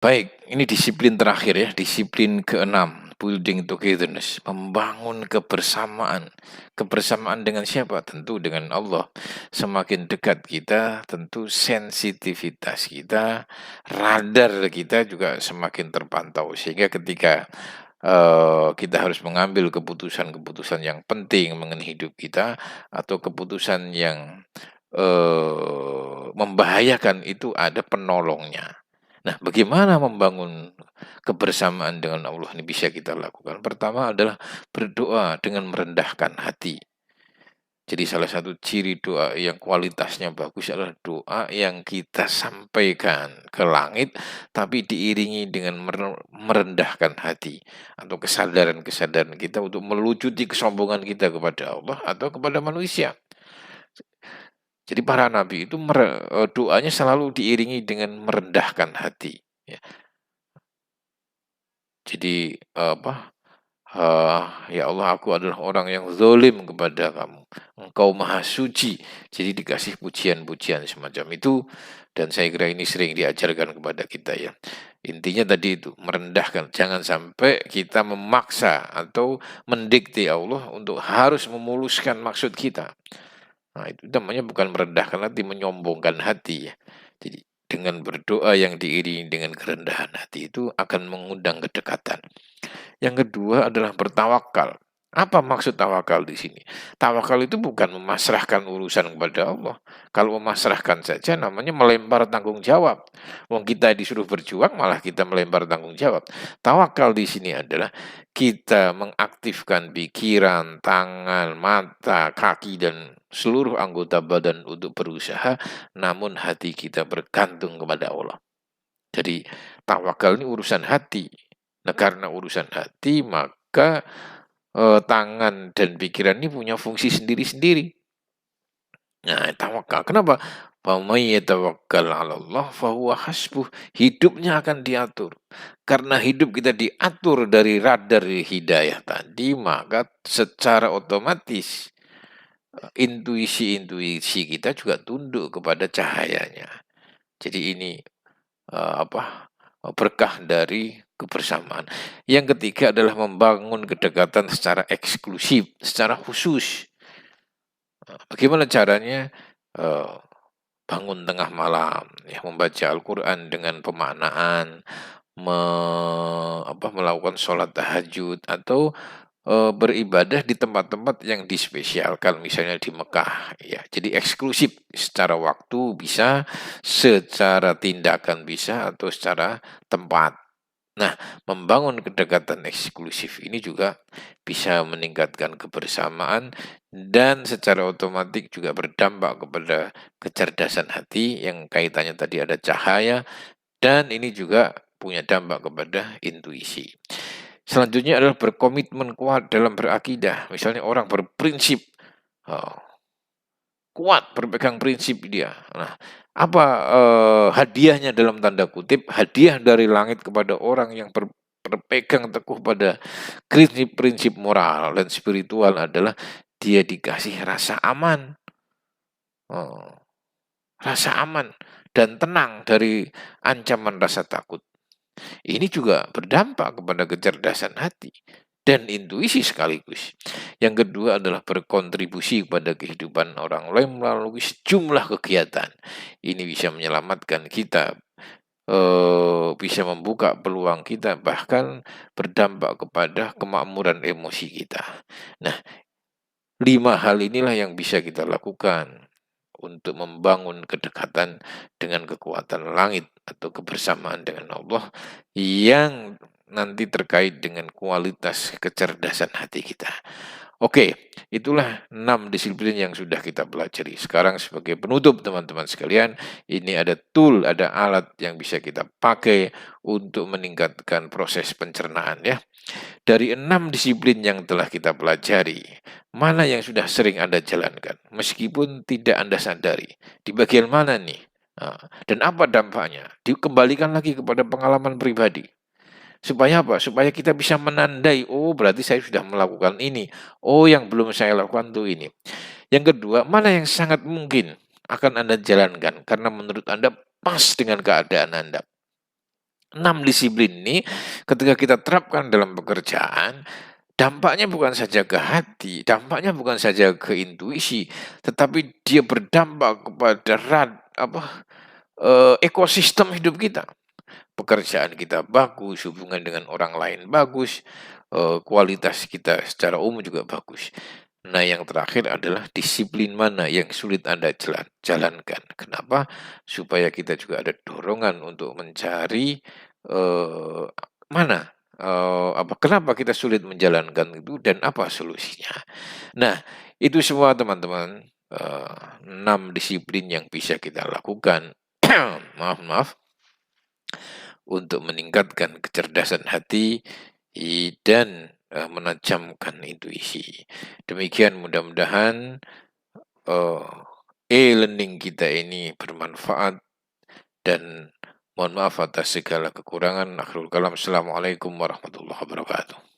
Baik, ini disiplin terakhir ya, disiplin keenam, building togetherness, membangun kebersamaan. Kebersamaan dengan siapa? Tentu dengan Allah. Semakin dekat kita, tentu sensitivitas kita, radar kita juga semakin terpantau. Sehingga ketika kita harus mengambil keputusan-keputusan yang penting mengenai hidup kita atau keputusan yang membahayakan, itu ada penolongnya. Nah, bagaimana membangun kebersamaan dengan Allah ini bisa kita lakukan? Pertama adalah berdoa dengan merendahkan hati. Jadi salah satu ciri doa yang kualitasnya bagus adalah doa yang kita sampaikan ke langit, tapi diiringi dengan merendahkan hati atau kesadaran-kesadaran kita untuk melucuti kesombongan kita kepada Allah atau kepada manusia. Jadi para nabi itu doanya selalu diiringi dengan merendahkan hati, ya. Jadi, "Ya Allah, aku adalah orang yang zolim kepada Kamu. Engkau Maha Suci." Jadi dikasih pujian-pujian semacam itu, dan saya kira ini sering diajarkan kepada kita ya. Intinya tadi itu, merendahkan, jangan sampai kita memaksa atau mendikte Allah untuk harus memuluskan maksud kita. Nah, itu namanya bukan merendahkan hati, menyombongkan hati ya. Jadi dengan berdoa yang diiringi dengan kerendahan hati itu akan mengundang kedekatan. Yang kedua adalah bertawakal. Apa maksud tawakal di sini? Tawakal itu bukan memasrahkan urusan kepada Allah. Kalau memasrahkan saja namanya melempar tanggung jawab. Wong kita disuruh berjuang malah kita melempar tanggung jawab. Tawakal di sini adalah kita mengaktifkan pikiran, tangan, mata, kaki dan seluruh anggota badan untuk berusaha, namun hati kita bergantung kepada Allah. Jadi tawakal ini urusan hati. Nah, karena urusan hati maka, tangan dan pikiran ini punya fungsi sendiri-sendiri. Nah, tawakal, kenapa? "Faman yatawakkal 'ala Allah fahuwa hasbuh." Hidupnya akan diatur. Karena hidup kita diatur dari radar hidayah tadi, maka secara otomatis, intuisi-intuisi kita juga tunduk kepada cahayanya. Jadi ini berkah dari kebersamaan. Yang ketiga adalah membangun kedekatan secara eksklusif, secara khusus. Bagaimana caranya? Eee, Bangun tengah malam, ya, membaca Al-Quran dengan pemaknaan, melakukan sholat tahajud atau beribadah di tempat-tempat yang dispesialkan, misalnya di Mekah, ya. Jadi eksklusif secara waktu bisa, secara tindakan bisa, atau secara tempat. Nah, membangun kedekatan eksklusif ini juga bisa meningkatkan kebersamaan dan secara otomatis juga berdampak kepada kecerdasan hati yang kaitannya tadi ada cahaya, dan ini juga punya dampak kepada intuisi. Selanjutnya adalah berkomitmen kuat dalam berakidah. Misalnya orang berprinsip, eee, kuat berpegang prinsip dia. Nah, apa, hadiahnya dalam tanda kutip, hadiah dari langit kepada orang yang berpegang teguh pada prinsip-prinsip moral dan spiritual adalah dia dikasih rasa aman, eee, rasa aman dan tenang dari ancaman rasa takut. Ini juga berdampak kepada kecerdasan hati dan intuisi sekaligus. Yang kedua adalah berkontribusi kepada kehidupan orang lain melalui sejumlah kegiatan. Ini bisa menyelamatkan kita, bisa membuka peluang kita, bahkan berdampak kepada kemakmuran emosi kita. Nah, 5 hal inilah yang bisa kita lakukan untuk membangun kedekatan dengan kekuatan langit atau kebersamaan dengan Allah yang nanti terkait dengan kualitas kecerdasan hati kita. Oke, itulah 6 disiplin yang sudah kita pelajari. Sekarang sebagai penutup teman-teman sekalian, ini ada tool, ada alat yang bisa kita pakai untuk meningkatkan proses pencernaan ya. Dari 6 disiplin yang telah kita pelajari, mana yang sudah sering Anda jalankan? Meskipun tidak Anda sadari. Di bagian mana nih? Dan apa dampaknya? Dikembalikan lagi kepada pengalaman pribadi. Supaya apa? Supaya kita bisa menandai, oh berarti saya sudah melakukan ini. Oh yang belum saya lakukan tuh ini. Yang kedua, mana yang sangat mungkin akan Anda jalankan karena menurut Anda pas dengan keadaan Anda. 6 disiplin ini ketika kita terapkan dalam pekerjaan, dampaknya bukan saja ke hati, dampaknya bukan saja ke intuisi, tetapi dia berdampak kepada ekosistem hidup kita. Pekerjaan kita bagus, hubungan dengan orang lain bagus, kualitas kita secara umum juga bagus. Nah, yang terakhir adalah disiplin mana yang sulit Anda jalankan. Kenapa? Supaya kita juga ada dorongan untuk mencari, eee, mana, kenapa kita sulit menjalankan itu dan apa solusinya. Nah, itu semua teman-teman, 6 disiplin yang bisa kita lakukan maaf maaf, untuk meningkatkan kecerdasan hati dan, menajamkan intuisi. Demikian mudah-mudahan, eee, e-learning kita ini bermanfaat dan mohon maaf atas segala kekurangan. Akhirul kalam. Assalamualaikum warahmatullahi wabarakatuh.